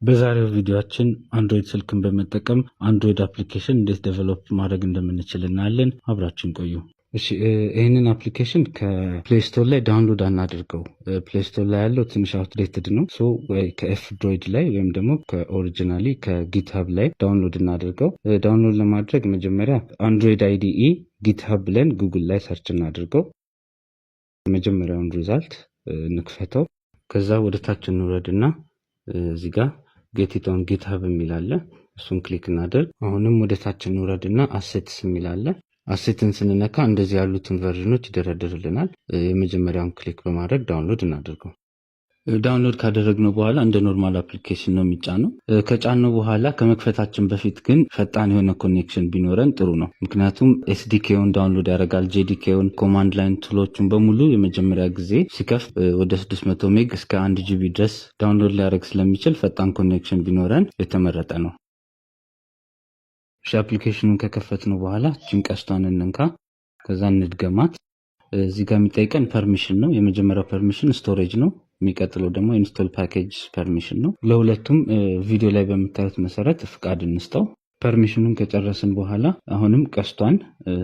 በዛሬው ቪዲዮአችን አንድሮይድ ስልክን በመጠቀም አንድሮይድ አፕሊኬሽን እንዴት ዴቨሎፕ ማድረግ እንደምንችል እናያለን። አብራችን ቆዩ። እሺ ይህንን አፕሊኬሽን ከፕሌይ ስቶር ላይ ዳውንሎድ አናድርገው። ፕሌይ ስቶር ላይ ያለው ትንሽ አውትዴትድ ነው። ወይ ከኤፍድሮይድ ላይ ወይም ደግሞ ከኦሪጂናሊ ከጊትሀብ ላይ ዳውንሎድ እናድርገው። ዳውንሎድ ለማድረግ መጀመሪያ አንድሮይድ አይዲኢ ጊትሀብ ብለን ጉግል ላይ ሰርች እናድርገው። መጀመሪያውን ሪዛልት እንክፈተው። ከዛ ወደ ታች እንውረድና እዚህ ጋር ጌት ኢት ኦን ጊትሀብ የሚል አለ። እሱን ክሊክ እናደርግ። አሁንም ወደ ታች እንውረድና አሴትስ የሚል አለ። አሴትን ስንነካ እንደዚህ ያሉትን ቨርዥኖች ይደረድርልናል። የመጀመሪያውን ክሊክ በማድረግ ዳውንሎድ እናደርገው። ዳውንሎድ ካደረግነው በኋላ እንደ ኖርማል አፕሊኬሽን ነው የሚጫነው። ከጫነው በኋላ ከመክፈታችን በፊት ግን ፈጣን የሆነ ኮኔክሽን ቢኖረን ጥሩ ነው። ምክንያቱም ኤስዲኬውን ዳውንሎድ ያደርጋል፣ ጄዲኬውን፣ ኮማንድ ላይን ቱሎቹን በሙሉ የመጀመሪያ ጊዜ ሲከፍት ወደ 600 ሜግ እስከ 1 ጂቢ ድረስ ዳውንሎድ ሊያደርግ ስለሚችል ፈጣን ኮኔክሽን ቢኖረን የተመረጠ ነው። አፕሊኬሽኑን ከከፈትነው በኋላ ጭንቀስቷን እንንካ። ከዛ እንድገማት። እዚህ ጋር የሚጠይቀን ፐርሚሽን ነው። የመጀመሪያው ፐርሚሽን ስቶሬጅ ነው። የሚቀጥለው ደግሞ ኢንስቶል ፓኬጅ ፐርሚሽን ነው። ለሁለቱም ቪዲዮ ላይ በምታዩት መሰረት ፍቃድ እንስጠው። ፐርሚሽኑን ከጨረስን በኋላ አሁንም ቀስቷን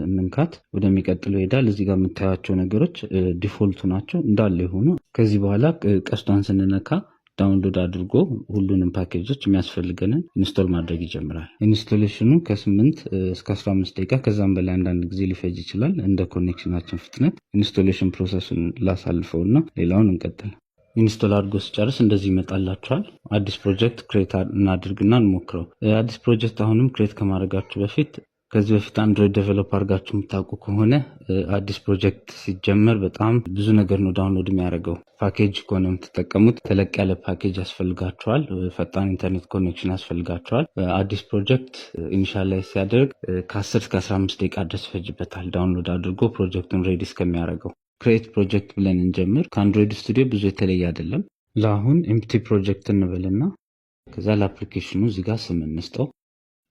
እንንካት። ወደሚቀጥለው ይሄዳል። እዚህ ጋር የምታዩቸው ነገሮች ዲፎልቱ ናቸው እንዳለ የሆኑ። ከዚህ በኋላ ቀስቷን ስንነካ ዳውንሎድ አድርጎ ሁሉንም ፓኬጆች የሚያስፈልገንን ኢንስቶል ማድረግ ይጀምራል። ኢንስቶሌሽኑ ከ8 እስከ 15 ደቂቃ ከዛም በላይ አንዳንድ ጊዜ ሊፈጅ ይችላል እንደ ኮኔክሽናችን ፍጥነት። ኢንስቶሌሽን ፕሮሰሱን ላሳልፈውና ሌላውን እንቀጥል። ኢንስቶል አድርጎ ሲጨርስ እንደዚህ ይመጣላችኋል። አዲስ ፕሮጀክት ክሬት እናድርግና እንሞክረው። አዲስ ፕሮጀክት አሁንም ክሬት ከማድረጋችሁ በፊት ከዚህ በፊት አንድሮይድ ዴቨሎፕ አድርጋችሁ የምታውቁ ከሆነ አዲስ ፕሮጀክት ሲጀመር በጣም ብዙ ነገር ነው ዳውንሎድ የሚያደርገው። ፓኬጅ ከሆነ የምትጠቀሙት ተለቅ ያለ ፓኬጅ ያስፈልጋቸዋል። ፈጣን ኢንተርኔት ኮኔክሽን ያስፈልጋቸዋል። አዲስ ፕሮጀክት ኢኒሻላይዝ ሲያደርግ ከ10 እስከ 15 ደቂቃ ድረስ ይፈጅበታል ዳውንሎድ አድርጎ ፕሮጀክቱን ሬዲ እስከሚያደርገው። ክሬት ፕሮጀክት ብለን እንጀምር። ከአንድሮይድ ስቱዲዮ ብዙ የተለየ አይደለም። ለአሁን ኤምፕቲ ፕሮጀክት እንበልና ከዛ ለአፕሊኬሽኑ እዚህ ጋር ስም እንስጠው።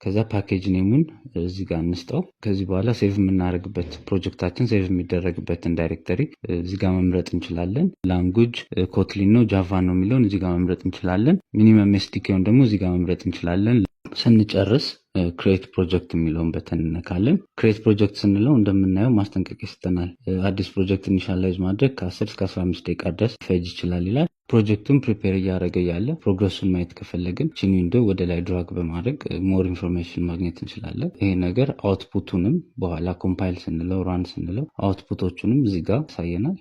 ከዛ ፓኬጅ ኔሙን እዚህ ጋር እንስጠው። ከዚህ በኋላ ሴቭ የምናደርግበት ፕሮጀክታችን ሴቭ የሚደረግበትን ዳይሬክተሪ እዚህ ጋር መምረጥ እንችላለን። ላንጉጅ ኮትሊን ነው ጃቫ ነው የሚለውን እዚህ ጋር መምረጥ እንችላለን። ሚኒመም ኤስዲኬውን ደግሞ እዚህ ጋር መምረጥ እንችላለን። ስንጨርስ ክሬት ፕሮጀክት የሚለውን በተን እንነካለን። ክሬት ፕሮጀክት ስንለው እንደምናየው ማስጠንቀቂያ ይሰጠናል። አዲስ ፕሮጀክት ኢኒሻላይዝ ማድረግ ከ10 እስከ 15 ደቂቃ ድረስ ፈጅ ይችላል ይላል። ፕሮጀክቱን ፕሪፔር እያደረገ ያለ ፕሮግረሱን ማየት ከፈለግን ቺን ዊንዶ ወደ ላይ ድራግ በማድረግ ሞር ኢንፎርሜሽን ማግኘት እንችላለን። ይሄ ነገር አውትፑቱንም በኋላ ኮምፓይል ስንለው ራን ስንለው አውትፑቶቹንም እዚህ ጋር ያሳየናል።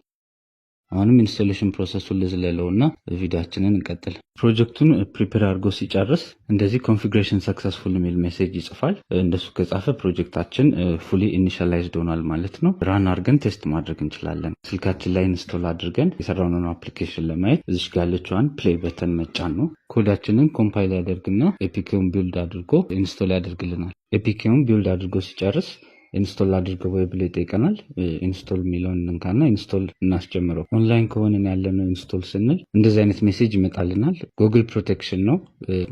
አሁንም ኢንስቶሌሽን ፕሮሰሱን ልዝለለውና ቪዲዮአችንን እንቀጥል። ፕሮጀክቱን ፕሪፔር አድርጎ ሲጨርስ እንደዚህ ኮንፊግሬሽን ሰክሰስፉል የሚል ሜሴጅ ይጽፋል። እንደሱ ከጻፈ ፕሮጀክታችን ፉሊ ኢኒሻላይዝድ ሆኗል ማለት ነው። ራን አድርገን ቴስት ማድረግ እንችላለን። ስልካችን ላይ ኢንስቶል አድርገን የሰራነውን አፕሊኬሽን ለማየት እዚሽ ጋር ያለችዋን ፕሌይ በተን መጫን ነው። ኮዳችንን ኮምፓይል ያደርግና ኤፒኬውን ቢልድ አድርጎ ኢንስቶል ያደርግልናል። ኤፒኬውን ቢልድ አድርጎ ሲጨርስ ኢንስቶል አድርገው ወይ ብሎ ይጠይቀናል። ኢንስቶል የሚለውን እንንካና ኢንስቶል እናስጀምረው። ኦንላይን ከሆነን ያለነው ኢንስቶል ስንል እንደዚህ አይነት ሜሴጅ ይመጣልናል። ጉግል ፕሮቴክሽን ነው።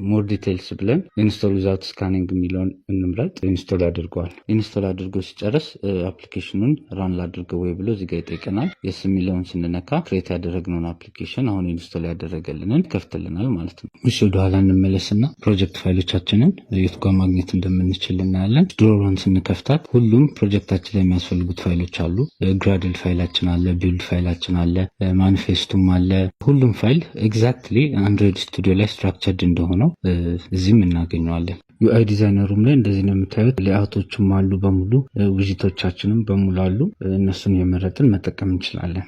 ሞር ዲቴይልስ ብለን ኢንስቶል ዊዛውት ስካኒንግ የሚለውን እንምረጥ። ኢንስቶል ያደርገዋል። ኢንስቶል አድርጎ ሲጨርስ አፕሊኬሽኑን ራን ላድርገው ወይ ብሎ እዚጋ ይጠይቀናል። የስ የሚለውን ስንነካ ክሬት ያደረግነውን አፕሊኬሽን አሁን ኢንስቶል ያደረገልንን ከፍትልናል ማለት ነው። እሺ ወደኋላ እንመለስና ፕሮጀክት ፋይሎቻችንን የት ጋር ማግኘት እንደምንችል እናያለን። ድሮሯን ስንከፍታት ሁሉም ፕሮጀክታችን ላይ የሚያስፈልጉት ፋይሎች አሉ። ግራድል ፋይላችን አለ፣ ቢልድ ፋይላችን አለ፣ ማኒፌስቱም አለ። ሁሉም ፋይል ኤግዛክትሊ አንድሮይድ ስቱዲዮ ላይ ስትራክቸርድ እንደሆነው እዚህም እናገኘዋለን። ዩአይ ዲዛይነሩም ላይ እንደዚህ ነው የምታዩት። ሌአውቶችም አሉ በሙሉ፣ ዊዥቶቻችንም በሙሉ አሉ። እነሱን የመረጥን መጠቀም እንችላለን።